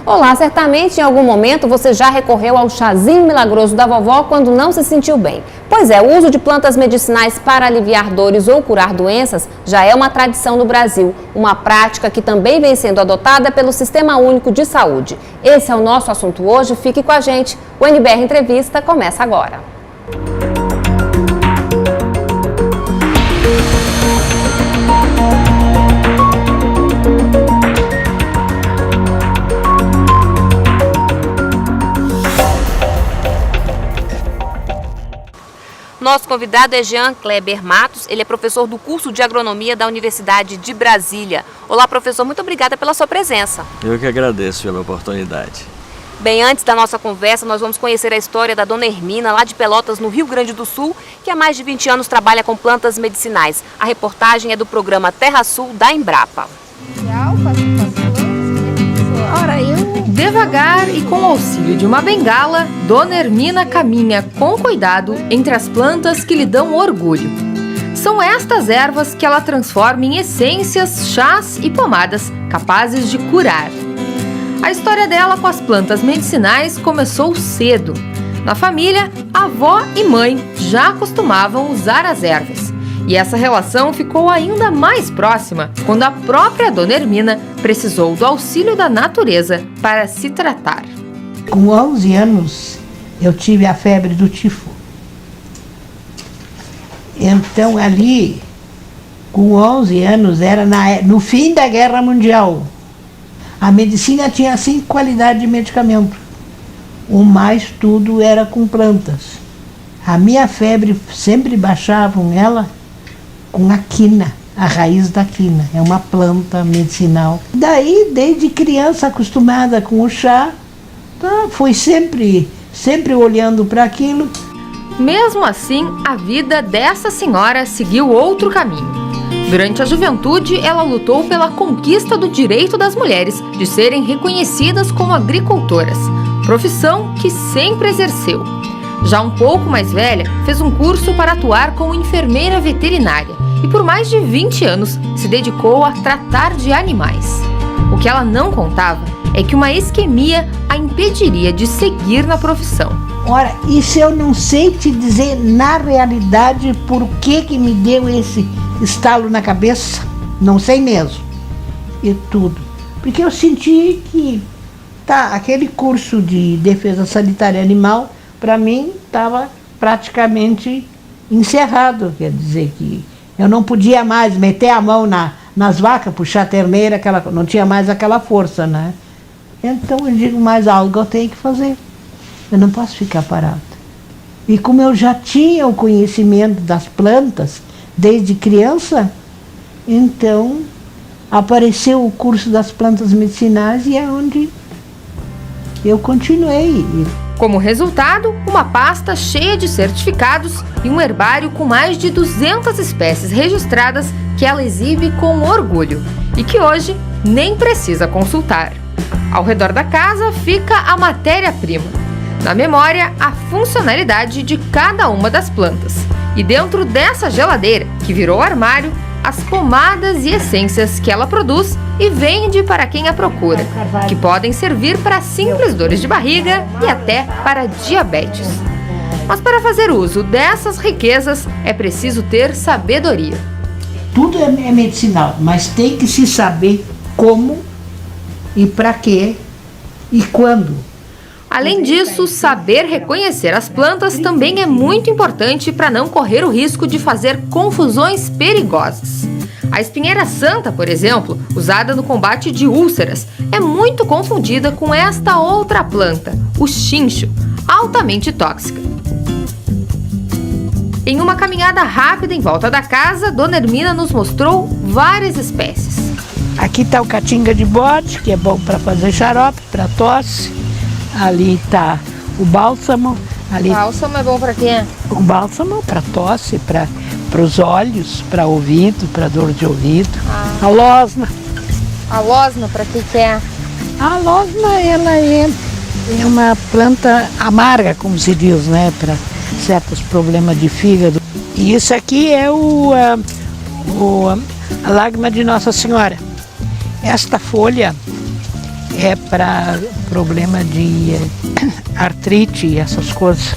Olá, certamente em algum momento você já recorreu ao chazinho milagroso da vovó quando não se sentiu bem. Pois é, o uso de plantas medicinais para aliviar dores ou curar doenças já é uma tradição no Brasil, uma prática que também vem sendo adotada pelo Sistema Único de Saúde. Esse é o nosso assunto hoje, fique com a gente. O NBR Entrevista começa agora. Nosso convidado é Jean Kleber Matos, ele é professor do curso de Agronomia da Universidade de Brasília. Olá, professor, muito obrigada pela sua presença. Eu que agradeço pela oportunidade. Bem, antes da nossa conversa, nós vamos conhecer a história da Dona Hermina, lá de Pelotas, no Rio Grande do Sul, que há mais de 20 anos trabalha com plantas medicinais. A reportagem é do programa Terra Sul da Embrapa. Devagar e com o auxílio de uma bengala, Dona Hermina caminha com cuidado entre as plantas que lhe dão orgulho. São estas ervas que ela transforma em essências, chás e pomadas capazes de curar. A história dela com as plantas medicinais começou cedo. Na família, a avó e mãe já costumavam usar as ervas. E essa relação ficou ainda mais próxima quando a própria Dona Hermina precisou do auxílio da natureza para se tratar. Com 11 anos, eu tive a febre do tifo. Então, ali, com 11 anos, era no fim da Guerra Mundial. A medicina tinha 5 qualidades de medicamento. O mais tudo era com plantas. A minha febre sempre baixavam ela com a quina, a raiz da quina. É uma planta medicinal. Daí, desde criança, acostumada com o chá, fui sempre olhando para aquilo. Mesmo assim, a vida dessa senhora seguiu outro caminho. Durante a juventude, ela lutou pela conquista do direito das mulheres de serem reconhecidas como agricultoras, profissão que sempre exerceu. Já um pouco mais velha, fez um curso para atuar como enfermeira veterinária e por mais de 20 anos se dedicou a tratar de animais. O que ela não contava é que uma isquemia a impediria de seguir na profissão. Ora, isso eu não sei te dizer na realidade por que me deu esse estalo na cabeça, não sei mesmo, e tudo. Porque eu senti que aquele curso de defesa sanitária animal, para mim, estava praticamente encerrado. Quer dizer que eu não podia mais meter a mão nas vacas, puxar a terneira, não tinha mais aquela força, né? Então eu digo, mais algo eu tenho que fazer. Eu não posso ficar parada. E como eu já tinha o conhecimento das plantas desde criança, então apareceu o curso das plantas medicinais e é onde eu continuei. Como resultado, uma pasta cheia de certificados e um herbário com mais de 200 espécies registradas que ela exibe com orgulho e que hoje nem precisa consultar. Ao redor da casa fica a matéria-prima. Na memória, a funcionalidade de cada uma das plantas. E dentro dessa geladeira, que virou armário, as pomadas e essências que ela produz e vende para quem a procura, que podem servir para simples dores de barriga e até para diabetes. Mas para fazer uso dessas riquezas é preciso ter sabedoria. Tudo é medicinal, mas tem que se saber como e para quê e quando. Além disso, saber reconhecer as plantas também é muito importante para não correr o risco de fazer confusões perigosas. A espinheira santa, por exemplo, usada no combate de úlceras, é muito confundida com esta outra planta, o chincho, altamente tóxica. Em uma caminhada rápida em volta da casa, Dona Hermina nos mostrou várias espécies. Aqui está o catinga de bode, que é bom para fazer xarope, para tosse. Ali está o bálsamo. O bálsamo é bom para quê? O bálsamo para tosse, para os olhos, para ouvido, para dor de ouvido. A losna. A losna, para que é? A losna, ela é uma planta amarga, como se diz, né? Para certos problemas de fígado. E isso aqui é a lágrima de Nossa Senhora. Esta folha É para problema de artrite e essas coisas.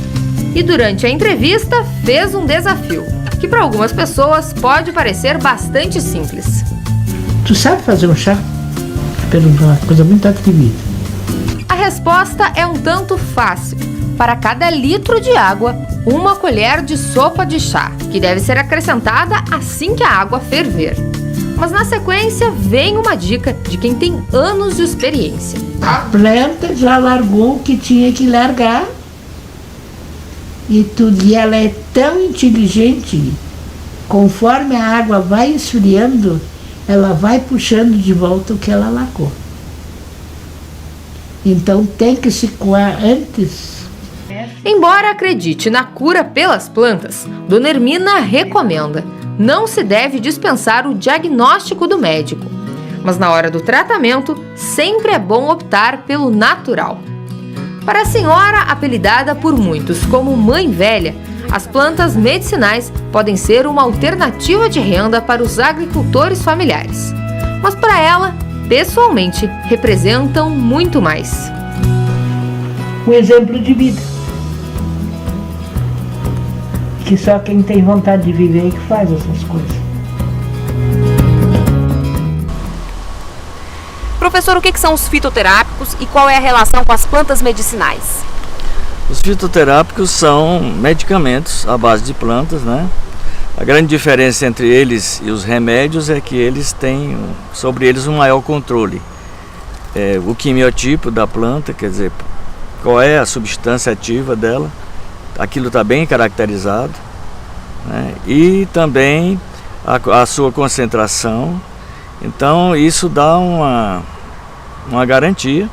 E durante a entrevista fez um desafio, que para algumas pessoas pode parecer bastante simples. Tu sabe fazer um chá? Perguntou uma coisa muito atrevida. A resposta é um tanto fácil. Para cada litro de água, 1 colher de sopa de chá, que deve ser acrescentada assim que a água ferver. Mas na sequência vem uma dica de quem tem anos de experiência. A planta já largou o que tinha que largar. E ela é tão inteligente, conforme a água vai esfriando, ela vai puxando de volta o que ela largou. Então tem que se coar antes. Embora acredite na cura pelas plantas, Dona Hermina recomenda: não se deve dispensar o diagnóstico do médico. Mas na hora do tratamento, sempre é bom optar pelo natural. Para a senhora, apelidada por muitos como Mãe Velha, as plantas medicinais podem ser uma alternativa de renda para os agricultores familiares. Mas para ela, pessoalmente, representam muito mais. Um exemplo de vida. Que só quem tem vontade de viver é que faz essas coisas. Professor, o que são os fitoterápicos e qual é a relação com as plantas medicinais? Os fitoterápicos são medicamentos à base de plantas, né? A grande diferença entre eles e os remédios é que eles têm sobre eles um maior controle. O quimiotipo da planta, quer dizer, qual é a substância ativa dela, aquilo está bem caracterizado, né? E também a sua concentração. Então isso dá uma garantia,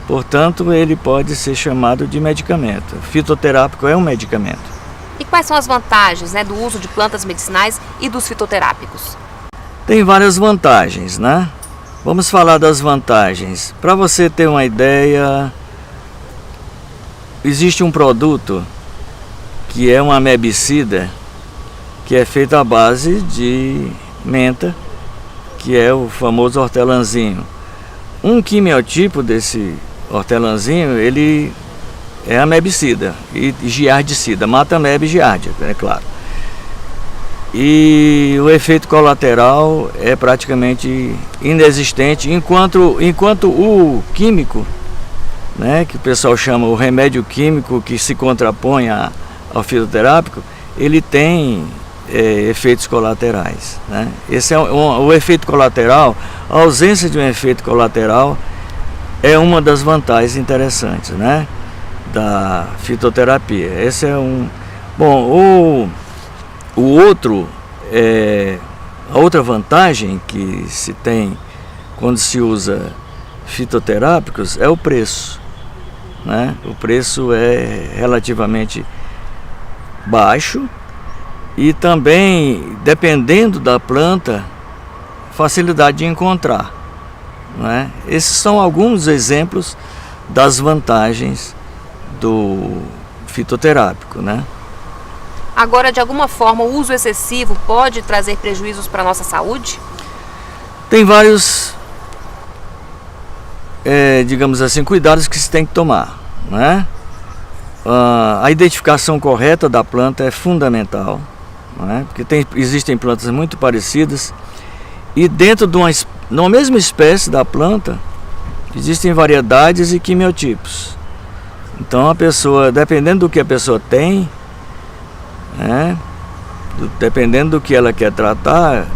portanto ele pode ser chamado de medicamento. Fitoterápico é um medicamento. E quais são as vantagens, do uso de plantas medicinais e dos fitoterápicos? Tem várias vantagens, né? Vamos falar das vantagens. Para você ter uma ideia, existe um produto que é um amebicida, que é feito à base de menta, que é o famoso hortelãzinho. Um quimiotipo desse hortelãzinho, ele é amebicida e giardicida, mata ameba e giardia, é claro. E o efeito colateral é praticamente inexistente, enquanto o químico, né, que o pessoal chama o remédio químico que se contrapõe ao fitoterápico, ele tem efeitos colaterais, né? Esse é o efeito colateral. A ausência de um efeito colateral é uma das vantagens interessantes, né, da fitoterapia. Esse é um. Bom, o outro, a outra vantagem que se tem quando se usa fitoterápicos é o preço, né? O preço é relativamente baixo e também, dependendo da planta, facilidade de encontrar, né? Esses são alguns exemplos das vantagens do fitoterápico, né? Agora, de alguma forma, o uso excessivo pode trazer prejuízos para a nossa saúde? Tem vários, digamos assim, cuidados que se tem que tomar, né? A identificação correta da planta é fundamental, né? Porque existem plantas muito parecidas e dentro de uma mesma espécie da planta existem variedades e quimiotipos. Então a pessoa, dependendo do que a pessoa tem, né, dependendo do que ela quer tratar,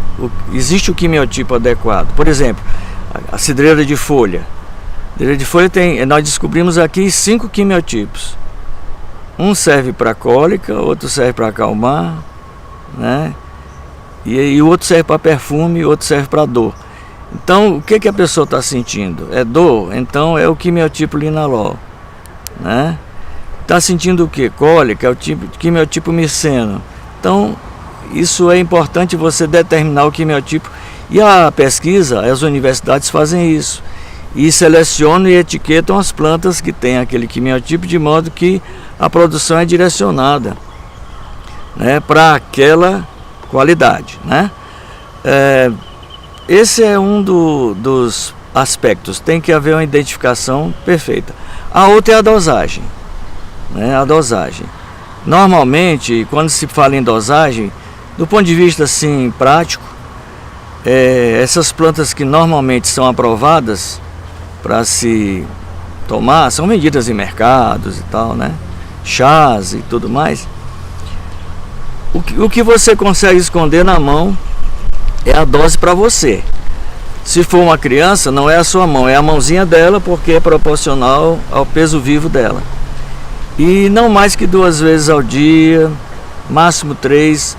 existe o quimiotipo adequado. Por exemplo, a cidreira de folha. A cidreira de folha nós descobrimos aqui 5 quimiotipos. Um serve para cólica, outro serve para acalmar, né? E o outro serve para perfume, e o outro serve para dor. Então, o que a pessoa está sentindo? É dor? Então é o quimiotipo linalol, né? Está sentindo o que? Cólica, é o quimiotipo miceno. Então, isso é importante você determinar o quimiotipo. E a pesquisa, as universidades fazem isso. E selecionam e etiquetam as plantas que têm aquele quimiotipo, de modo que a produção é direcionada, né, para aquela qualidade, né? Esse é um dos aspectos. Tem que haver uma identificação perfeita. A outra é a dosagem, né? A dosagem. Normalmente, quando se fala em dosagem, do ponto de vista assim, prático, essas plantas que normalmente são aprovadas para se tomar, são vendidas em mercados e tal, né? Chás e tudo mais. O que você consegue esconder na mão é a dose para você. Se for uma criança, não é a sua mão, é a mãozinha dela, porque é proporcional ao peso vivo dela. E não mais que 2 vezes ao dia, máximo 3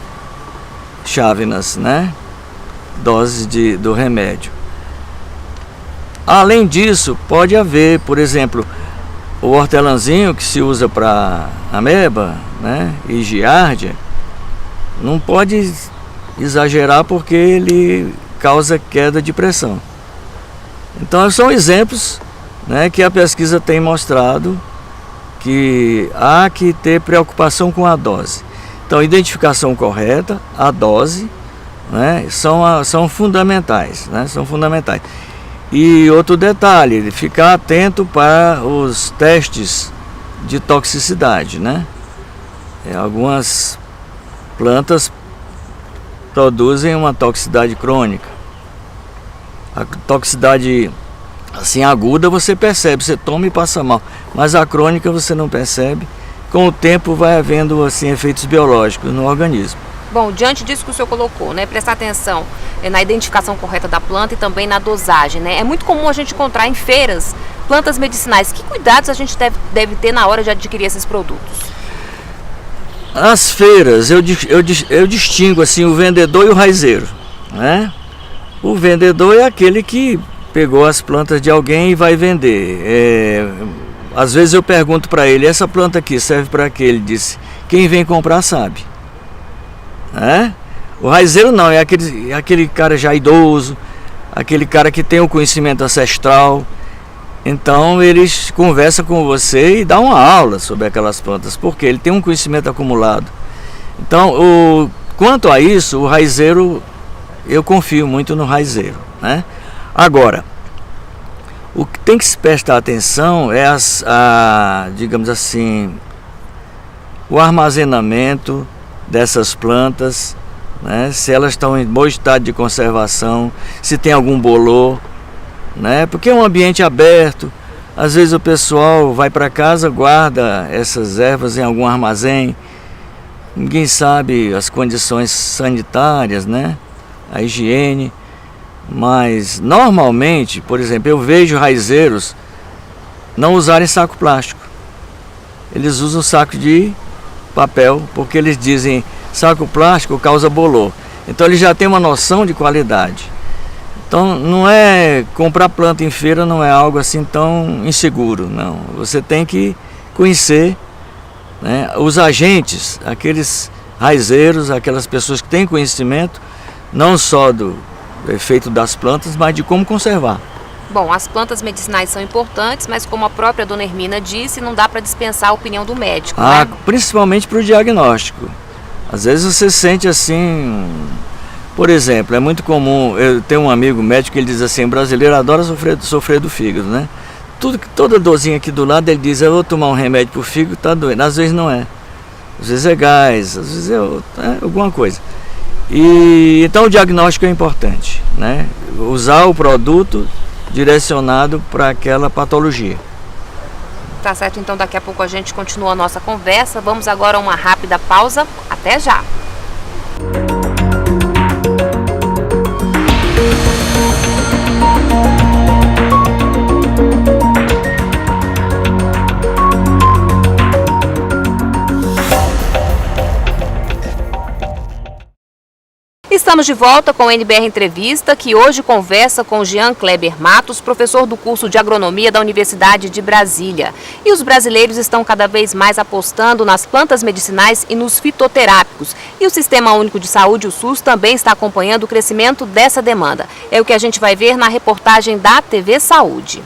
chávenas, né? Doses do remédio. Além disso, pode haver, por exemplo, o hortelãzinho que se usa para ameba, né? E giardia, não pode exagerar porque ele causa queda de pressão. Então são exemplos, né, que a pesquisa tem mostrado que há que ter preocupação com a dose. Então, identificação correta, a dose, né, são fundamentais, né, são fundamentais. E outro detalhe, ficar atento para os testes de toxicidade, né? Algumas plantas produzem uma toxicidade crônica. A toxicidade assim aguda você percebe, você toma e passa mal, mas a crônica você não percebe. Com o tempo vai havendo assim efeitos biológicos no organismo. Bom, diante disso que o senhor colocou, né, prestar atenção na identificação correta da planta e também na dosagem, né? É muito comum a gente encontrar em feiras plantas medicinais. Que cuidados a gente deve ter na hora de adquirir esses produtos? As feiras, eu distingo assim o vendedor e o raizeiro, né? O vendedor é aquele que pegou as plantas de alguém e vai vender. Às vezes eu pergunto para ele, essa planta aqui serve para quê? Ele disse, quem vem comprar sabe. O raizeiro não, é aquele cara já idoso, aquele cara que tem o conhecimento ancestral. Então eles conversam com você e dão uma aula sobre aquelas plantas, porque ele tem um conhecimento acumulado. Então, quanto a isso, o raizeiro, eu confio muito no raizeiro, né? Agora, o que tem que se prestar atenção é digamos assim, o armazenamento dessas plantas, né? Se elas estão em bom estado de conservação, se tem algum bolor, né? Porque é um ambiente aberto, às vezes o pessoal vai para casa, guarda essas ervas em algum armazém, ninguém sabe as condições sanitárias, né? A higiene, mas normalmente, por exemplo, eu vejo raizeiros não usarem saco plástico, eles usam saco de papel, porque eles dizem saco plástico causa bolor, então eles já têm uma noção de qualidade. Então não é comprar planta em feira, não é algo assim tão inseguro, não. Você tem que conhecer, né, os agentes, aqueles raizeiros, aquelas pessoas que têm conhecimento, não só do efeito das plantas, mas de como conservar. Bom, as plantas medicinais são importantes, mas como a própria dona Hermina disse, não dá para dispensar a opinião do médico, né? Principalmente para o diagnóstico. Às vezes você sente assim... Por exemplo, é muito comum, eu tenho um amigo médico que ele diz assim, brasileiro adora sofrer do fígado, né? Toda dorzinha aqui do lado, ele diz, eu vou tomar um remédio para o fígado, tá doendo. Às vezes não é. Às vezes é gás, às vezes é alguma coisa. E então o diagnóstico é importante, né? Usar o produto direcionado para aquela patologia. Tá certo, então daqui a pouco a gente continua a nossa conversa. Vamos agora a uma rápida pausa. Até já! Estamos de volta com o NBR Entrevista, que hoje conversa com Jean Kleber Matos, professor do curso de Agronomia da Universidade de Brasília. E os brasileiros estão cada vez mais apostando nas plantas medicinais e nos fitoterápicos. E o Sistema Único de Saúde, o SUS, também está acompanhando o crescimento dessa demanda. É o que a gente vai ver na reportagem da TV Saúde.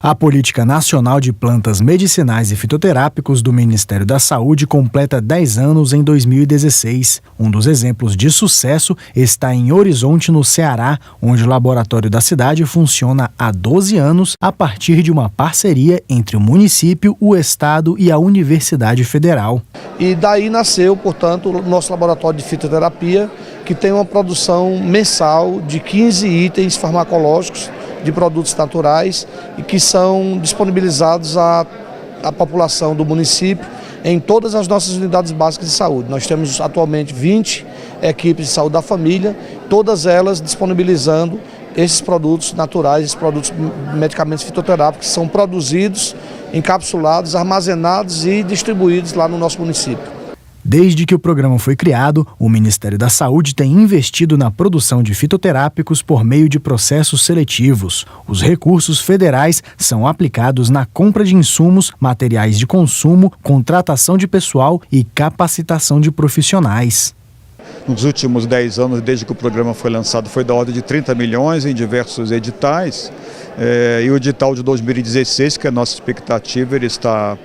A Política Nacional de Plantas Medicinais e Fitoterápicos do Ministério da Saúde completa 10 anos em 2016. Um dos exemplos de sucesso está em Horizonte, no Ceará, onde o laboratório da cidade funciona há 12 anos a partir de uma parceria entre o município, o estado e a Universidade Federal. E daí nasceu, portanto, o nosso laboratório de fitoterapia, que tem uma produção mensal de 15 itens farmacológicos de produtos naturais e que são disponibilizados à população do município em todas as nossas unidades básicas de saúde. Nós temos atualmente 20 equipes de saúde da família, todas elas disponibilizando esses produtos naturais, esses produtos medicamentos fitoterápicos que são produzidos, encapsulados, armazenados e distribuídos lá no nosso município. Desde que o programa foi criado, o Ministério da Saúde tem investido na produção de fitoterápicos por meio de processos seletivos. Os recursos federais são aplicados na compra de insumos, materiais de consumo, contratação de pessoal e capacitação de profissionais. Nos últimos 10 anos, desde que o programa foi lançado, foi da ordem de 30 milhões em diversos editais. E o edital de 2016, que é a nossa expectativa, ele está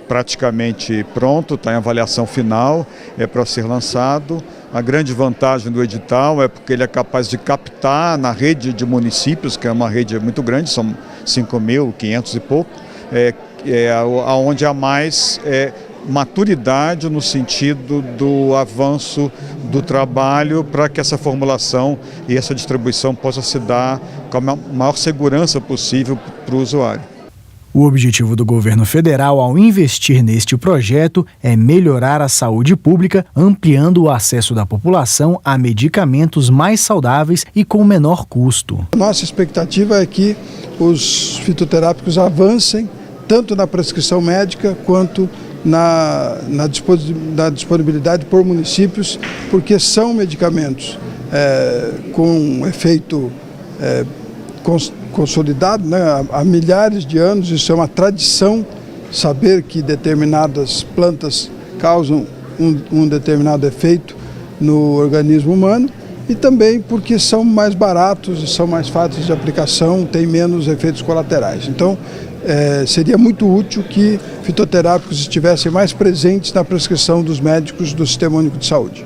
praticamente pronto, está em avaliação final, para ser lançado. A grande vantagem do edital é porque ele é capaz de captar na rede de municípios, que é uma rede muito grande, são 5.500 e pouco, onde há mais maturidade no sentido do avanço do trabalho para que essa formulação e essa distribuição possa se dar com a maior segurança possível para o usuário. O objetivo do governo federal ao investir neste projeto é melhorar a saúde pública, ampliando o acesso da população a medicamentos mais saudáveis e com menor custo. Nossa expectativa é que os fitoterápicos avancem tanto na prescrição médica quanto na disponibilidade por municípios, porque são medicamentos com efeito consolidado, né, há milhares de anos. Isso é uma tradição, saber que determinadas plantas causam um determinado efeito no organismo humano, e também porque são mais baratos e são mais fáceis de aplicação, têm menos efeitos colaterais. Então, seria muito útil que fitoterápicos estivessem mais presentes na prescrição dos médicos do Sistema Único de Saúde.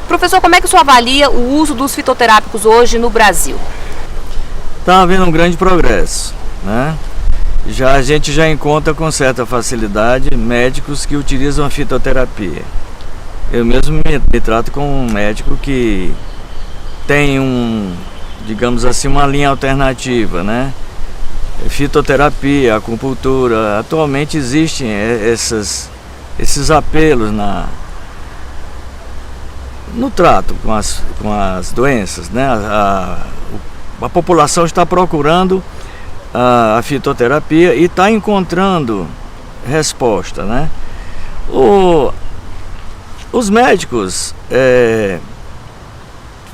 Professor, como é que o senhor avalia o uso dos fitoterápicos hoje no Brasil? Está havendo um grande progresso, né? A gente já encontra com certa facilidade médicos que utilizam a fitoterapia. Eu mesmo me trato com um médico que tem digamos assim, uma linha alternativa, né? Fitoterapia, acupuntura. Atualmente existem esses apelos no trato com as doenças, né? A população está procurando a fitoterapia e está encontrando resposta, né? Os médicos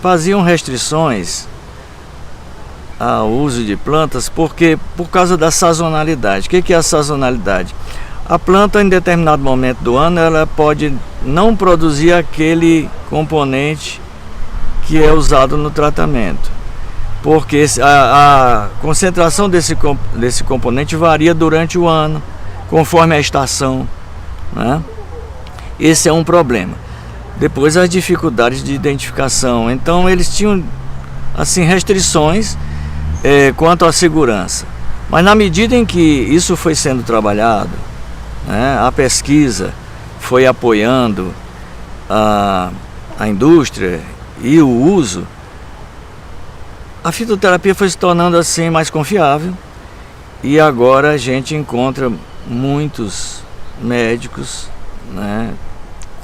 faziam restrições ao uso de plantas por causa da sazonalidade. O que é a sazonalidade? A planta, em determinado momento do ano, ela pode não produzir aquele componente que é usado no tratamento, porque a concentração desse componente varia durante o ano, conforme a estação, né? Esse é um problema. Depois, as dificuldades de identificação. Então, eles tinham assim restrições quanto à segurança. Mas na medida em que isso foi sendo trabalhado, né, a pesquisa foi apoiando a indústria e o uso, a fitoterapia foi se tornando assim mais confiável, e agora a gente encontra muitos médicos, né,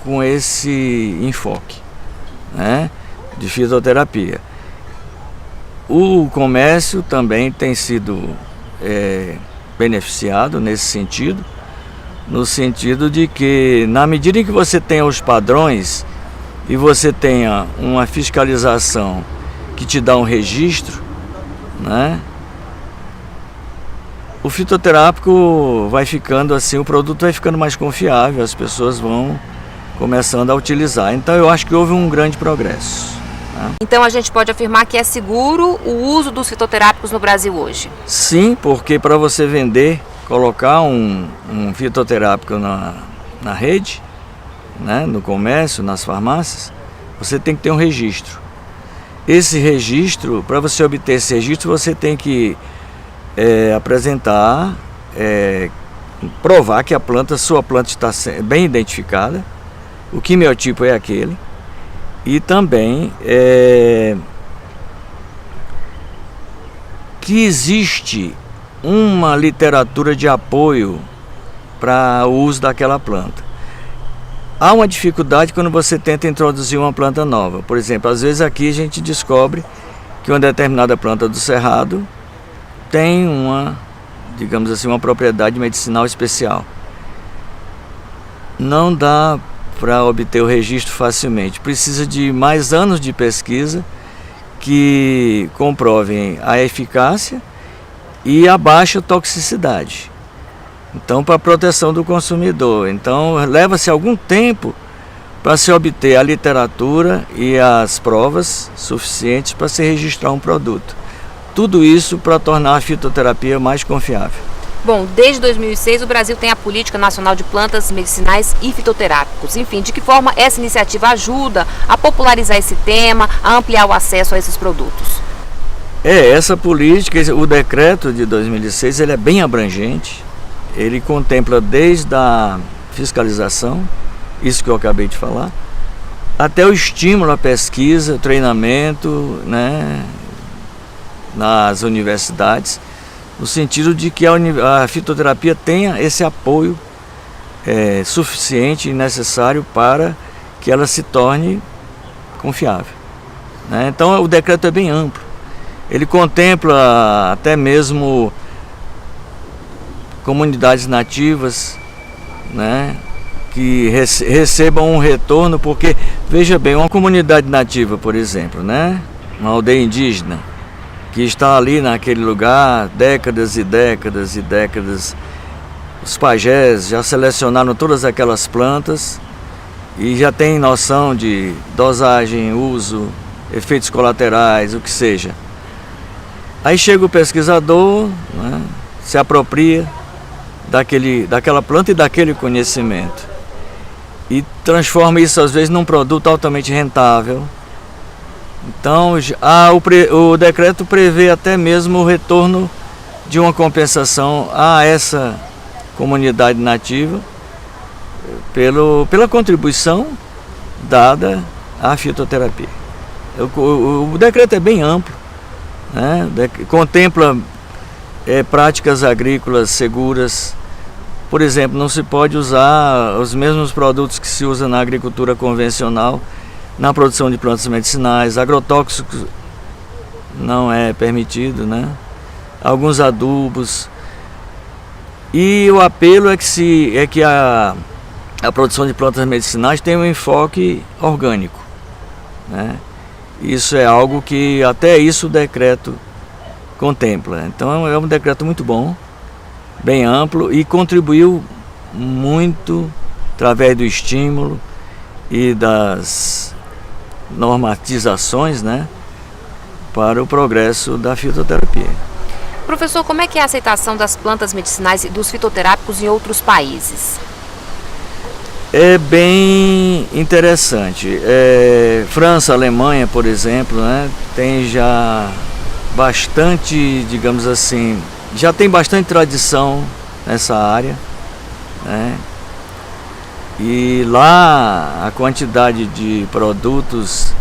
com esse enfoque, né, de fitoterapia. O comércio também tem sido beneficiado nesse sentido, no sentido de que, na medida em que você tenha os padrões e você tenha uma fiscalização que te dá um registro, né, o fitoterápico vai ficando assim, o produto vai ficando mais confiável, as pessoas vão começando a utilizar. Então eu acho que houve um grande progresso. Né? Então a gente pode afirmar que é seguro o uso dos fitoterápicos no Brasil hoje? Sim, porque para você vender, colocar um fitoterápico na rede, né, no comércio, nas farmácias, você tem que ter um registro. Esse registro, para você obter esse registro, você tem que apresentar, provar que sua planta está bem identificada, o quimiotipo é aquele, e também que existe uma literatura de apoio para o uso daquela planta. Há uma dificuldade quando você tenta introduzir uma planta nova. Por exemplo, às vezes aqui a gente descobre que uma determinada planta do cerrado tem digamos assim, uma propriedade medicinal especial. Não dá para obter o registro facilmente. Precisa de mais anos de pesquisa que comprovem a eficácia e a baixa toxicidade. Então, para a proteção do consumidor. Então, leva-se algum tempo para se obter a literatura e as provas suficientes para se registrar um produto. Tudo isso para tornar a fitoterapia mais confiável. Bom, desde 2006 o Brasil tem a Política Nacional de Plantas Medicinais e Fitoterápicos. Enfim, de que forma essa iniciativa ajuda a popularizar esse tema, a ampliar o acesso a esses produtos? Essa política, o decreto de 2006, ele é bem abrangente. Ele contempla desde a fiscalização, isso que eu acabei de falar, até o estímulo à pesquisa, treinamento, né, nas universidades, no sentido de que a fitoterapia tenha esse apoio suficiente e necessário para que ela se torne confiável. Né? Então o decreto é bem amplo. Ele contempla até mesmo comunidades nativas, né, que recebam um retorno, porque, veja bem, uma comunidade nativa, por exemplo, né, uma aldeia indígena, que está ali naquele lugar décadas e décadas e décadas, os pajés já selecionaram todas aquelas plantas e já tem noção de dosagem, uso, efeitos colaterais, o que seja. Aí chega o pesquisador, né, se apropria daquela planta e daquele conhecimento e transforma isso às vezes num produto altamente rentável. Então o decreto prevê até mesmo o retorno de uma compensação a essa comunidade nativa pela contribuição dada à fitoterapia. O decreto é bem amplo, né? Contempla práticas agrícolas seguras. Por exemplo, não se pode usar os mesmos produtos que se usa na agricultura convencional na produção de plantas medicinais. Agrotóxicos não é permitido, né? Alguns adubos. E o apelo é que a produção de plantas medicinais tem um enfoque orgânico, né? Isso é algo que até isso o decreto contempla. Então é um decreto muito bom, bem amplo, e contribuiu muito através do estímulo e das normatizações, né, para o progresso da fitoterapia. Professor, como é que é a aceitação das plantas medicinais e dos fitoterápicos em outros países? É bem interessante. França, Alemanha, por exemplo, né, tem já bastante, digamos assim, já tem bastante tradição nessa área, né? E lá a quantidade de produtos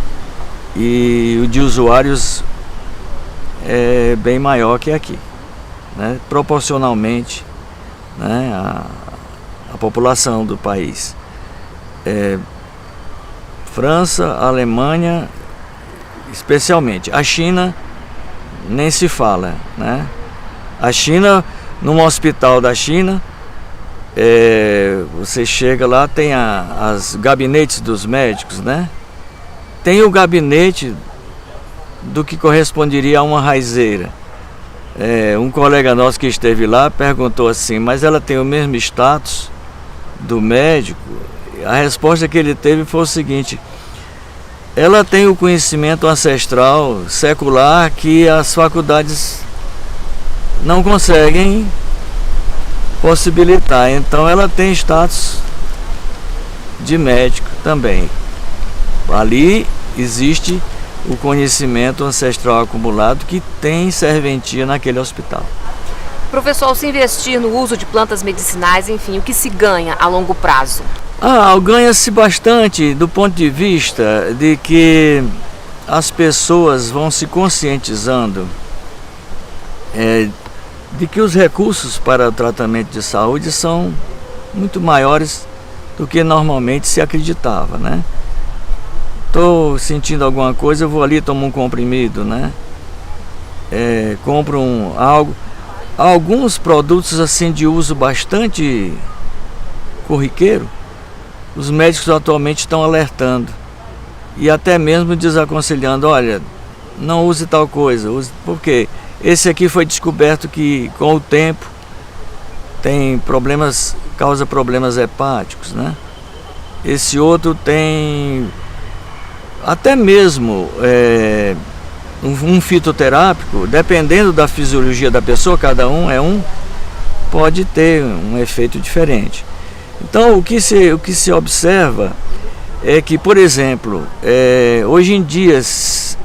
e de usuários é bem maior que aqui, né? Proporcionalmente, né, a população do país. França, Alemanha, especialmente. A China nem se fala, né? A China, num hospital da China, você chega lá, tem as gabinetes dos médicos, né? Tem o gabinete do que corresponderia a uma raizeira. Um colega nosso que esteve lá perguntou assim, mas ela tem o mesmo status do médico? A resposta que ele teve foi o seguinte: ela tem o conhecimento ancestral, secular, que as faculdades não conseguem possibilitar. Então ela tem status de médico também. Ali existe o conhecimento ancestral acumulado que tem serventia naquele hospital. Professor, ao se investir no uso de plantas medicinais, enfim, o que se ganha a longo prazo? Ganha-se bastante do ponto de vista de que as pessoas vão se conscientizando de que os recursos para o tratamento de saúde são muito maiores do que normalmente se acreditava, né? Estou sentindo alguma coisa, eu vou ali, tomo um comprimido, né? Compro algo. Alguns produtos assim de uso bastante corriqueiro, os médicos atualmente estão alertando e até mesmo desaconselhando, olha, não use tal coisa, porque esse aqui foi descoberto que com o tempo tem problemas, causa problemas hepáticos, né? Esse outro tem até mesmo um fitoterápico, dependendo da fisiologia da pessoa, cada um pode ter um efeito diferente. Então o que se observa é que, por exemplo, hoje em dia,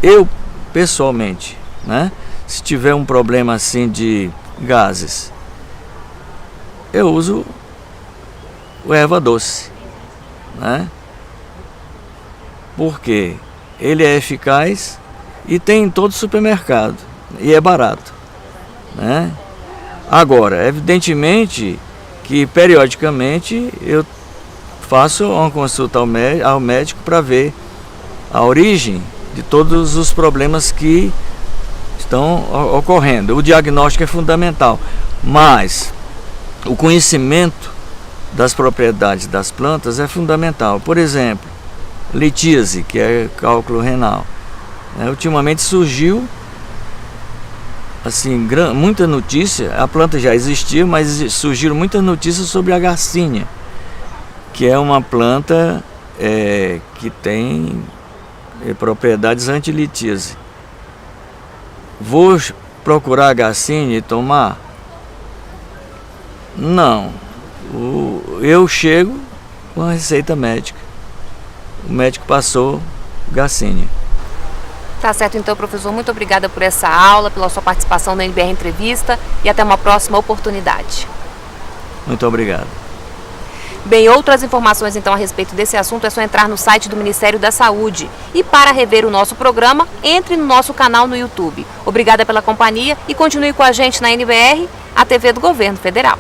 eu pessoalmente, né, se tiver um problema assim de gases, eu uso o erva doce, né? Porque ele é eficaz e tem em todo supermercado e é barato, né? Agora, evidentemente que periodicamente eu faço uma consulta ao médico para ver a origem de todos os problemas que estão ocorrendo. O diagnóstico é fundamental, mas o conhecimento das propriedades das plantas é fundamental. Por exemplo, litíase, que é cálculo renal. Ultimamente surgiu assim, muita notícia, a planta já existia, mas surgiram muitas notícias sobre a garcínia, que é uma planta que tem propriedades anti-litíase. Vou procurar a garcínia e tomar? Não. Eu chego com a receita médica. O médico passou garcínia. Tá certo então, professor. Muito obrigada por essa aula, pela sua participação na NBR Entrevista e até uma próxima oportunidade. Muito obrigado. Bem, outras informações então a respeito desse assunto é só entrar no site do Ministério da Saúde. E para rever o nosso programa, entre no nosso canal no YouTube. Obrigada pela companhia e continue com a gente na NBR, a TV do Governo Federal.